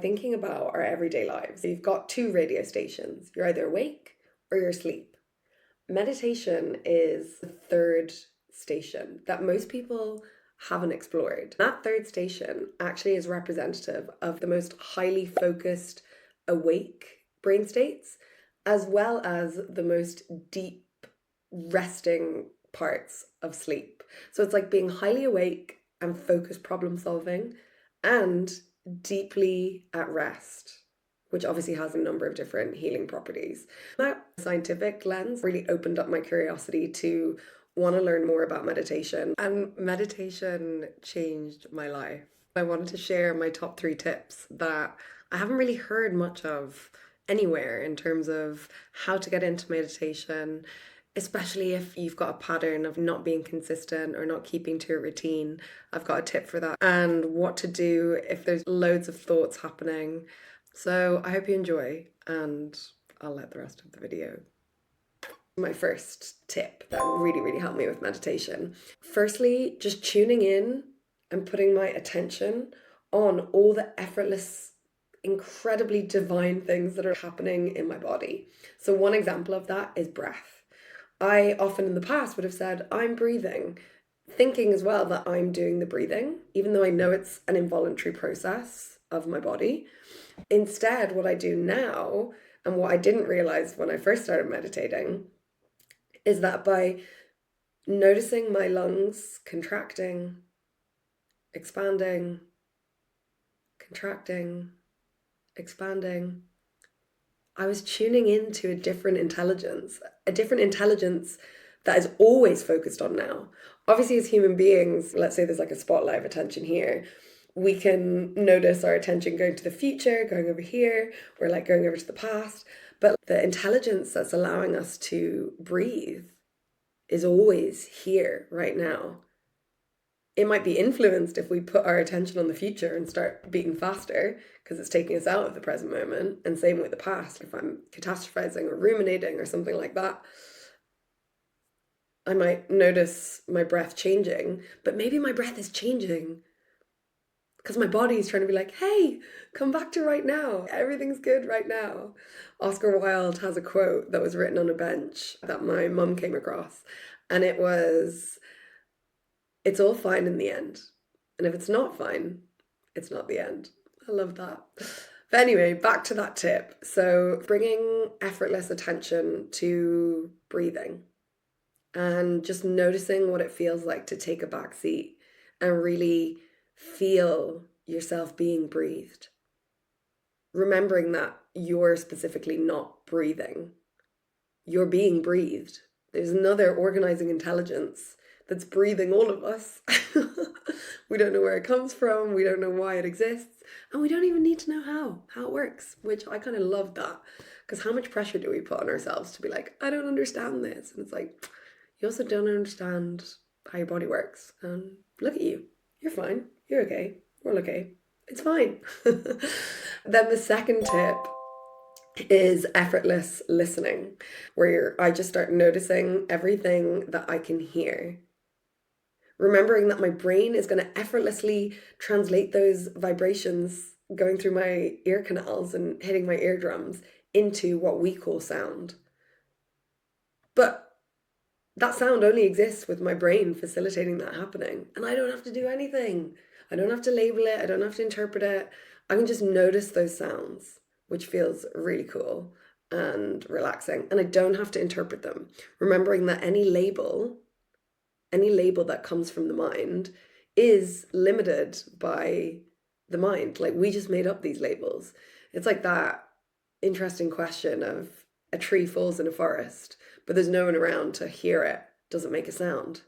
Thinking about our everyday lives, you've got two radio stations. You're either awake or you're asleep. Meditation is the third station that most people haven't explored. That third station actually is representative of the most highly focused, awake brain states, as well as the most deep, resting parts of sleep. So it's like being highly awake and focused problem solving and deeply at rest, which obviously has a number of different healing properties. That scientific lens really opened up my curiosity to want to learn more about meditation, and meditation changed my life. I wanted to share my top 3 tips that I haven't really heard much of anywhere in terms of how to get into meditation, especially if you've got a pattern of not being consistent or not keeping to a routine. I've got a tip for that, and what to do if there's loads of thoughts happening. So I hope you enjoy, and I'll let the rest of the video. My first tip that really, really helped me with meditation. Firstly, just tuning in and putting my attention on all the effortless, incredibly divine things that are happening in my body. So one example of that is breath. I often in the past would have said, I'm breathing, thinking as well that I'm doing the breathing, even though I know it's an involuntary process of my body. Instead, what I do now, and what I didn't realize when I first started meditating, is that by noticing my lungs contracting, expanding, contracting, expanding, I was tuning into a different intelligence that is always focused on now. Obviously, as human beings, let's say there's like a spotlight of attention here, we can notice our attention going to the future, going over here, or like going over to the past. But the intelligence that's allowing us to breathe is always here right now. It might be influenced if we put our attention on the future and start beating faster because it's taking us out of the present moment. And same with the past. If I'm catastrophizing or ruminating or something like that, I might notice my breath changing, but maybe my breath is changing because my body is trying to be like, hey, come back to right now. Everything's good right now. Oscar Wilde has a quote that was written on a bench that my mum came across. And it was, it's all fine in the end. And if it's not fine, it's not the end. I love that. But anyway, back to that tip. So bringing effortless attention to breathing and just noticing what it feels like to take a back seat and really feel yourself being breathed. Remembering that you're specifically not breathing. You're being breathed. There's another organizing intelligence that's breathing all of us. We don't know where it comes from, we don't know why it exists, and we don't even need to know how it works, which I kind of love that, because how much pressure do we put on ourselves to be like, I don't understand this? And it's like, you also don't understand how your body works, and look at you, you're fine, you're okay, we're all okay, it's fine. Then the second tip is effortless listening, where I just start noticing everything that I can hear. Remembering that my brain is going to effortlessly translate those vibrations going through my ear canals and hitting my eardrums into what we call sound. But that sound only exists with my brain facilitating that happening. And I don't have to do anything. I don't have to label it. I don't have to interpret it. I can just notice those sounds, which feels really cool and relaxing. And I don't have to interpret them. Remembering that any label that comes from the mind is limited by the mind. Like, we just made up these labels. It's like that interesting question of a tree falls in a forest, but there's no one around to hear it. Does it make a sound?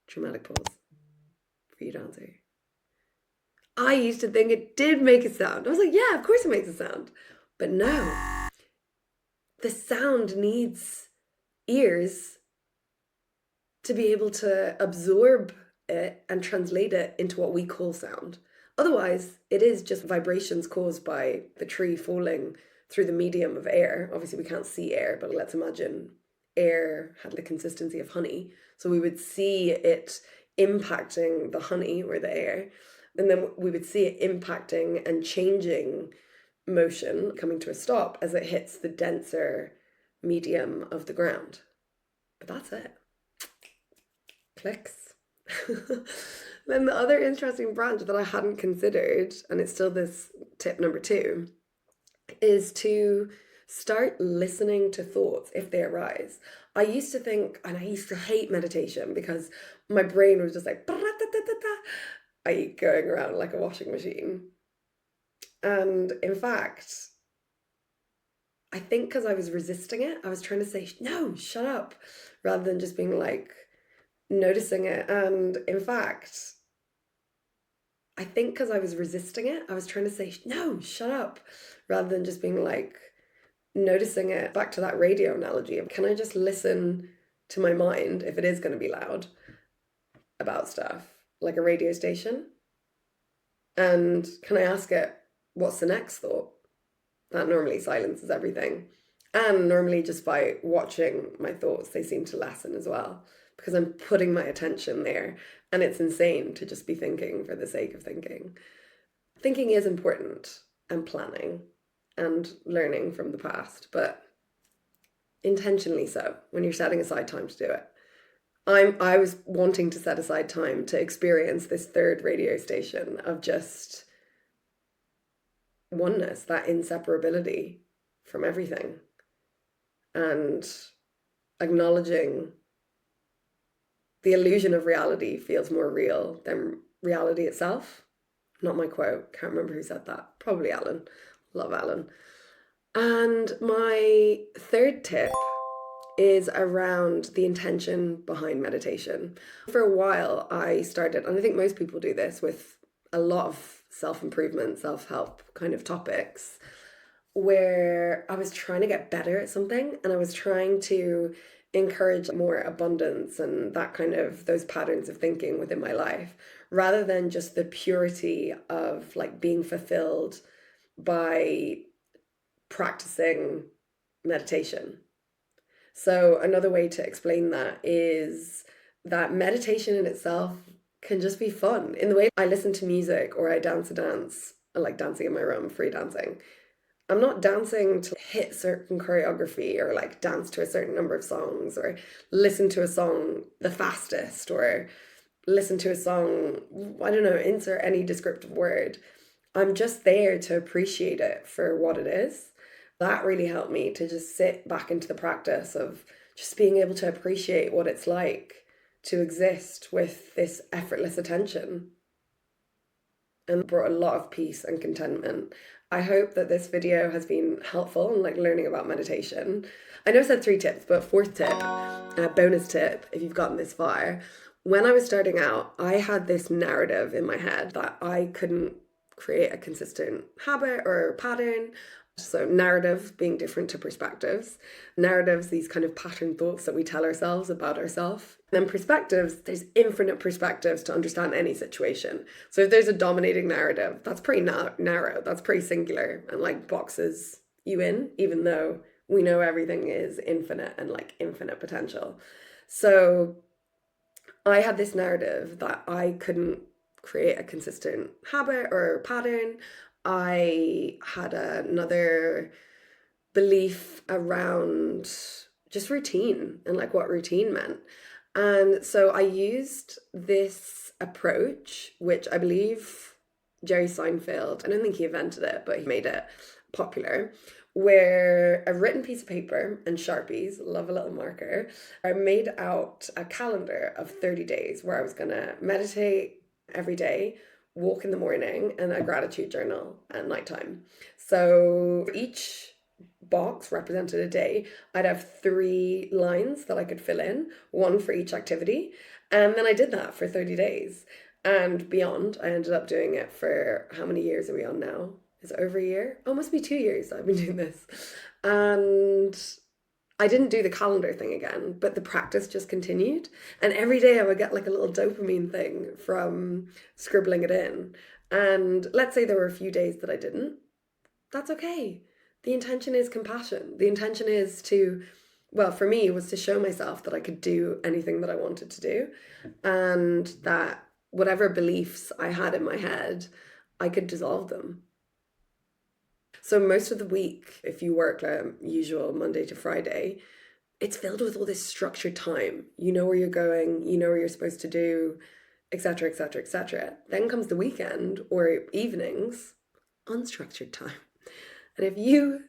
Dramatic pause for you to answer. I used to think it did make a sound. I was like, yeah, of course it makes a sound. But no, the sound needs ears to be able to absorb it and translate it into what we call sound. Otherwise, it is just vibrations caused by the tree falling through the medium of air. Obviously, we can't see air, but let's imagine air had the consistency of honey. So we would see it impacting the honey or the air. And then we would see it impacting and changing motion, coming to a stop as it hits the denser medium of the ground. But that's it. Clicks. Then the other interesting branch that I hadn't considered, and it's still this tip number 2, is to start listening to thoughts if they arise. I used to think, and I used to hate meditation because my brain was just like, I going around like a washing machine. And in fact, I think because I was resisting it, I was trying to say, no, shut up, rather than just being like, noticing it. And in fact, I think because I was resisting it, I was trying to say, no, shut up, rather than just being like, noticing it. Back to that radio analogy of, can I just listen to my mind if it is going to be loud about stuff, like a radio station? And can I ask it, what's the next thought? That normally silences everything. And normally just by watching my thoughts, they seem to lessen as well, because I'm putting my attention there. And it's insane to just be thinking for the sake of thinking. Thinking is important, and planning and learning from the past, but intentionally so, when you're setting aside time to do it. I was wanting to set aside time to experience this third radio station of just oneness, that inseparability from everything, and acknowledging the illusion of reality feels more real than reality itself. Not my quote, can't remember who said that. Probably Alan. Love Alan. And my third tip is around the intention behind meditation. For a while, I started, and I think most people do this with a lot of self-improvement, self-help kind of topics, where I was trying to get better at something, and I was trying to encourage more abundance and that kind of, those patterns of thinking within my life, rather than just the purity of like being fulfilled by practicing meditation. So another way to explain that is that meditation in itself can just be fun. In the way I listen to music or I dance a dance, I like dancing in my room, free dancing. I'm not dancing to hit certain choreography or like dance to a certain number of songs or listen to a song the fastest or listen to a song, I don't know, insert any descriptive word. I'm just there to appreciate it for what it is. That really helped me to just sit back into the practice of just being able to appreciate what it's like to exist with this effortless attention, and brought a lot of peace and contentment. I hope that this video has been helpful in like learning about meditation. I know I said 3 tips, but 4th tip, bonus tip, if you've gotten this far. When I was starting out, I had this narrative in my head that I couldn't create a consistent habit or pattern. So narratives being different to perspectives. Narratives, these kind of pattern thoughts that we tell ourselves about ourselves. And then perspectives, there's infinite perspectives to understand any situation. So if there's a dominating narrative, that's pretty narrow, that's pretty singular, and like boxes you in, even though we know everything is infinite and like infinite potential. So I had this narrative that I couldn't create a consistent habit or pattern. I had another belief around just routine and like what routine meant. And so I used this approach, which I believe Jerry Seinfeld, I don't think he invented it, but he made it popular, where a written piece of paper and Sharpies, love a little marker, I made out a calendar of 30 days where I was going to meditate every day, walk in the morning, and a gratitude journal at nighttime. So each box represented a day. I'd have 3 lines that I could fill in, 1 for each activity. And then I did that for 30 days and beyond. I ended up doing it for, how many years are we on now? Is it over a year? Oh, it must be 2 years that I've been doing this. And I didn't do the calendar thing again, but the practice just continued. And every day I would get like a little dopamine thing from scribbling it in. And let's say there were a few days that I didn't. That's okay. The intention is compassion. The intention is to, well, for me, was to show myself that I could do anything that I wanted to do, and that whatever beliefs I had in my head, I could dissolve them. So most of the week, if you work like usual Monday to Friday, it's filled with all this structured time. You know where you're going, you know what you're supposed to do, etc., etc., etc. Then comes the weekend or evenings, unstructured time. And if you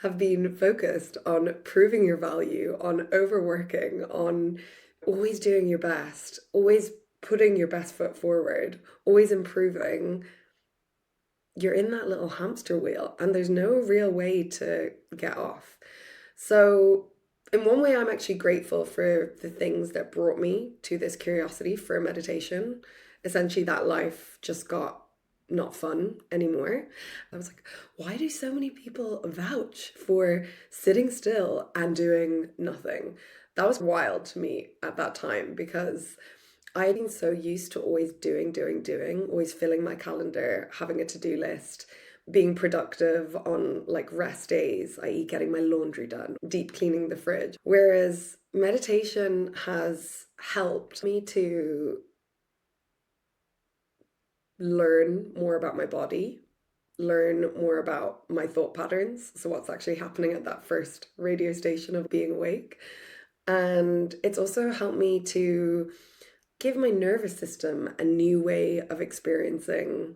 have been focused on proving your value, on overworking, on always doing your best, always putting your best foot forward, always improving, you're in that little hamster wheel and there's no real way to get off. So, in one way, I'm actually grateful for the things that brought me to this curiosity for meditation. Essentially, that life just got not fun anymore. I was like, why do so many people vouch for sitting still and doing nothing? That was wild to me at that time because I had been so used to always doing, always filling my calendar, having a to-do list, being productive on like rest days, i.e., getting my laundry done, deep cleaning the fridge. Whereas meditation has helped me to learn more about my body, learn more about my thought patterns. So, what's actually happening at that first radio station of being awake. And it's also helped me to give my nervous system a new way of experiencing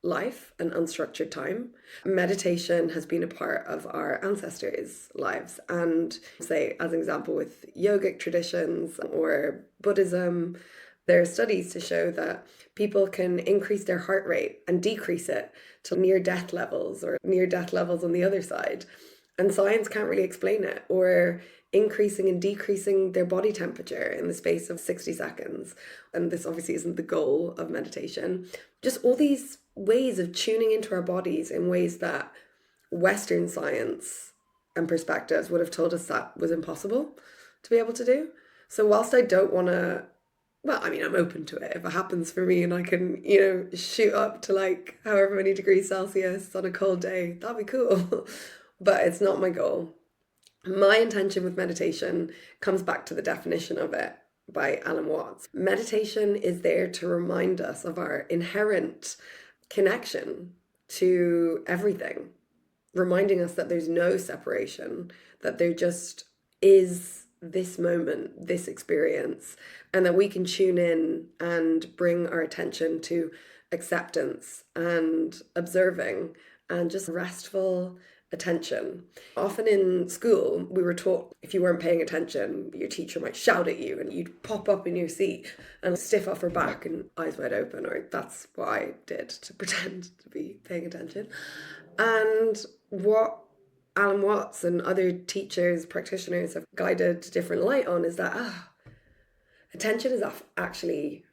life and unstructured time. Meditation has been a part of our ancestors' lives. And say, as an example, with yogic traditions or Buddhism, there are studies to show that people can increase their heart rate and decrease it to near death levels or near death levels on the other side. And science can't really explain it. Or increasing and decreasing their body temperature in the space of 60 seconds. And this obviously isn't the goal of meditation. Just all these ways of tuning into our bodies in ways that Western science and perspectives would have told us that was impossible to be able to do. So whilst I don't want to, well, I mean, I'm open to it. If it happens for me and I can, shoot up to like however many degrees Celsius on a cold day, that'd be cool. But it's not my goal. My intention with meditation comes back to the definition of it by Alan Watts. Meditation is there to remind us of our inherent connection to everything, reminding us that there's no separation, that there just is this moment, this experience, and that we can tune in and bring our attention to acceptance and observing and just restful attention. Often in school, we were taught if you weren't paying attention, your teacher might shout at you and you'd pop up in your seat and stiff off her back and eyes wide open, or that's what I did to pretend to be paying attention. And what Alan Watts and other teachers, practitioners have guided different light on is that attention is actually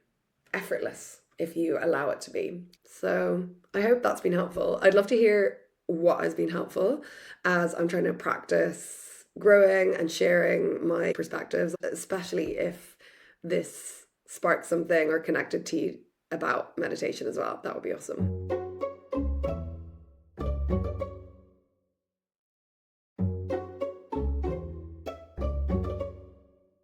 effortless if you allow it to be. So I hope that's been helpful. I'd love to hear what has been helpful as I'm trying to practice growing and sharing my perspectives, especially if this sparks something or connected to you about meditation as well. That would be awesome.